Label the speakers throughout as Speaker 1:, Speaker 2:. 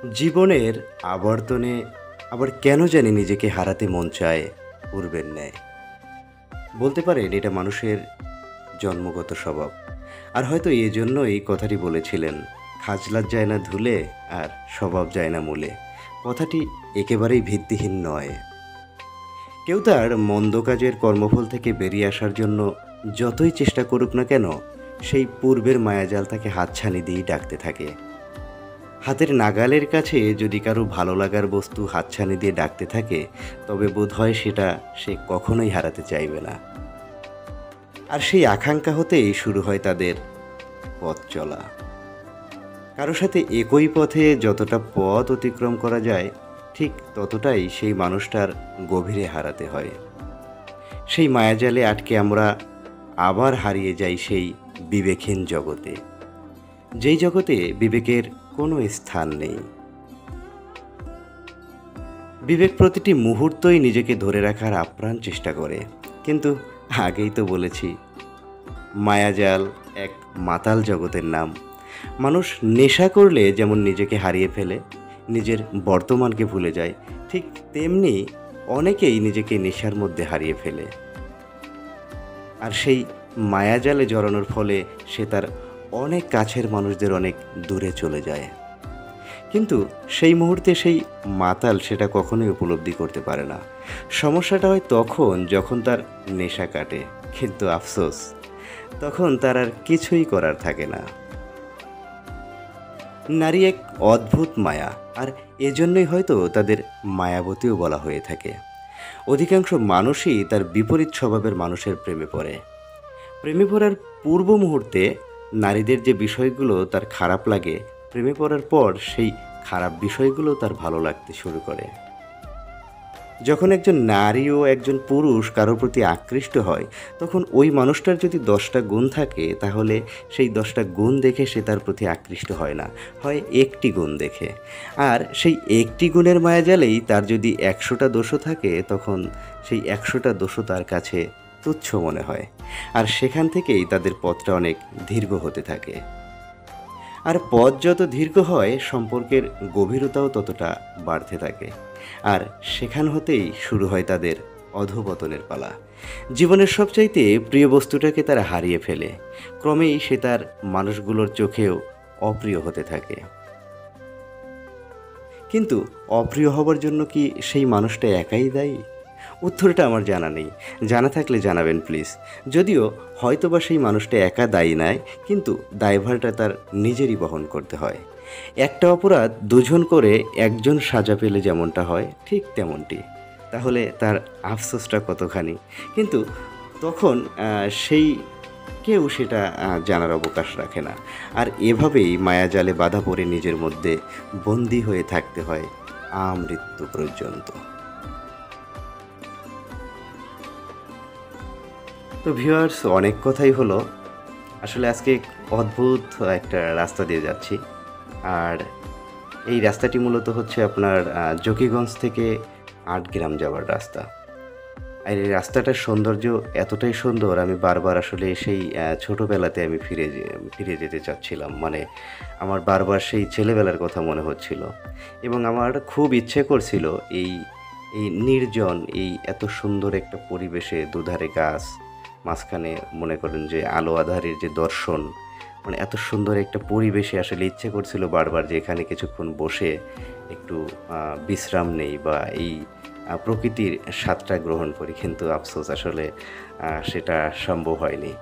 Speaker 1: জীবনের আবর্তনে আবার কেন জানি নিজেকে হারাতে মন চায় পূর্বের ন্যায়। বলতে পারেন এটা মানুষের জন্মগত স্বভাব। আর হয়তো এজন্য এই কথাটি বলেছিলেন, খাজলাত যায় না ধুলে আর স্বভাব যায় না মূলে। কথাটি একেবারেই ভিত্তিহীন নয়। কেউ তার মন্দ কাজের কর্মফল থেকে বেরিয়ে আসার জন্য যতই চেষ্টা করুক না কেন, সেই পূর্বের মায়াজাল তাকে হাতছানি দিয়েই ডাকতে থাকে। হাতের নাগালের কাছে যদি কারো ভালো লাগার বস্তু হাতছানি দিয়ে ডাকতে থাকে, তবে বোধহয় সেটা সে কখনোই হারাতে চাইবে না। আর সেই আকাঙ্ক্ষা হতেই শুরু হয় তাদের পথ চলা। কারো সাথে একই পথে যতটা পথ অতিক্রম করা যায়, ঠিক ততটাই সেই মানুষটার গভীরে হারাতে হয়। সেই মায়াজালে আটকে আমরা আবার হারিয়ে যাই সেই বিবেকহীন জগতে, যেই জগতে বিবেকের কোনো স্থান নেই। বিবেক প্রতিটি মুহূর্তই নিজেকে ধরে রাখার আপ্রাণ চেষ্টা করে, কিন্তু আগেই তো বলেছি, মায়াজাল এক মাতাল জগতের নাম। মানুষ নেশা করলে যেমন নিজেকে হারিয়ে ফেলে, নিজের বর্তমানকে ভুলে যায়, ঠিক তেমনি অনেকেই নিজেকে নেশার মধ্যে হারিয়ে ফেলে। আর সেই মায়াজালে জড়ানোর ফলে সে তার অনেক কাছের মানুষদের অনেক দূরে চলে যায়। কিন্তু সেই মুহূর্তে সেই মাতাল সেটা কখনোই উপলব্ধি করতে পারে না। সমস্যাটা হয় তখন যখন তার নেশা কাটে, কিন্তু আফসোস, তখন তার আর কিছুই করার থাকে না। নারী এক অদ্ভুত মায়া, আর এজন্যই হয়তো তাদের মায়াবতীও বলা হয়ে থাকে। অধিকাংশ মানুষই তার বিপরীত স্বভাবের মানুষের প্রেমে পড়ে। প্রেমে পড়ার পূর্ব মুহূর্তে নারীদের যে বিষয়গুলো তার খারাপ লাগে, প্রেমে পড়ার পর সেই খারাপ বিষয়গুলো তার ভালো লাগতে শুরু করে। যখন একজন নারী ও একজন পুরুষ কারোর প্রতি আকৃষ্ট হয়, তখন ওই মানুষটার যদি 10টা গুণ থাকে, তাহলে সেই 10টা গুণ দেখে সে তার প্রতি আকৃষ্ট হয় না, হয় একটি গুণ দেখে। আর সেই একটি গুণের মায়াজালেই তার যদি 100টা দোষও থাকে, তখন সেই 100টা দোষও তার কাছে তুচ্ছ মনে হয়। আর সেখান থেকেই তাদের পথটা অনেক দীর্ঘ হতে থাকে। আর পথ যত দীর্ঘ হয়, সম্পর্কের গভীরতাও ততটা বাড়তে থাকে। আর সেখান হতেই শুরু হয় তাদের অধঃপতনের পালা। জীবনের সবচাইতে প্রিয় বস্তুটাকে তারা হারিয়ে ফেলে। ক্রমেই সে তার মানুষগুলোর চোখেও অপ্রিয় হতে থাকে। কিন্তু অপ্রিয় হবার জন্য কি সেই মানুষটা একাই দায়ী? উত্তরটা আমার জানা নেই। জানা থাকলে জানাবেন প্লিজ। যদিও হয়তোবা সেই মানুষটা একা দায়ী নয়, কিন্তু দায়ভারটা তার নিজেরই বহন করতে হয়। একটা অপরাধ দুজন করে একজন সাজা পেলে যেমনটা হয়, ঠিক তেমনটি। তাহলে তার আফসোসটা কতখানি। কিন্তু তখন সেই কেউ সেটা জানার অবকাশ রাখে না। আর এভাবেই মায়াজালে বাধা পড়ে নিজের মধ্যে বন্দী হয়ে থাকতে হয় আমৃত্যু পর্যন্ত। তো ভিউয়ার্স, অনেক কথাই হলো। আসলে আজকে অদ্ভুত একটা রাস্তা দিয়ে যাচ্ছি। আর এই রাস্তাটি মূলত হচ্ছে আপনার জকিগঞ্জ থেকে ৮ গ্রাম যাওয়ার রাস্তা। আর এই রাস্তাটার সৌন্দর্য এতটাই সুন্দর, আমি বারবার আসলে সেই ছোটোবেলাতে আমি ফিরে যেতে চাচ্ছিলাম। মানে আমার বারবার সেই ছেলেবেলার কথা মনে হচ্ছিল, এবং আমার খুব ইচ্ছে করছিল এই এই নির্জন, এই এত সুন্দর একটা পরিবেশে, দুধারে গাছ, মাঝখানে মনে করেন যে আলো আঁধারের যে দর্শন, মানে এত সুন্দর একটা পরিবেশে আসলে ইচ্ছে করছিল বারবার যে এখানে কিছুক্ষণ বসে একটু বিশ্রাম নেই বা এই প্রকৃতির স্বাদটা গ্রহণ করি। কিন্তু আফসোস, আসলে সেটা সম্ভব হয়নি।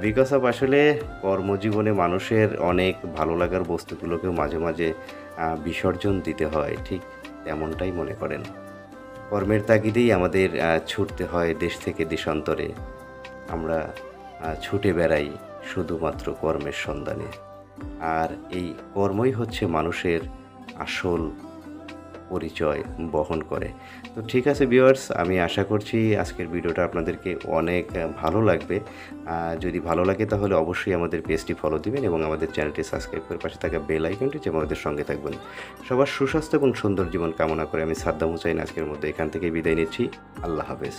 Speaker 1: বিকজ অফ আসলে কর্মজীবনে মানুষের অনেক ভালো লাগার বস্তুগুলোকেও মাঝে মাঝে বিসর্জন দিতে হয়, ঠিক তেমনটাই মনে করেন। কর্মের তাগিদেই আমাদের ছুটতে হয় দেশ থেকে দেশান্তরে। আমরা ছুটে বেড়াই শুধুমাত্র কর্মের সন্ধানে। আর এই কর্মই হচ্ছে মানুষের আসল পরিচয় বহন করে। তো ঠিক আছে ভিউয়ার্স, আমি আশা করছি আজকের ভিডিওটা আপনাদেরকে অনেক ভালো লাগবে। যদি ভালো লাগে তাহলে অবশ্যই আমাদের পেজটি ফলো দিবেন এবং আমাদের চ্যানেলটি সাবস্ক্রাইব করে পাশে থাকা বেল আইকনটি চেপে আমাদের সঙ্গে থাকবেন। সবার সুস্বাস্থ্য এবং সুন্দর জীবন কামনা করে আমি সাদ্দাম হুসাইন আজকের মধ্যে এখান থেকে বিদায় নিচ্ছি। আল্লাহ হাফেজ।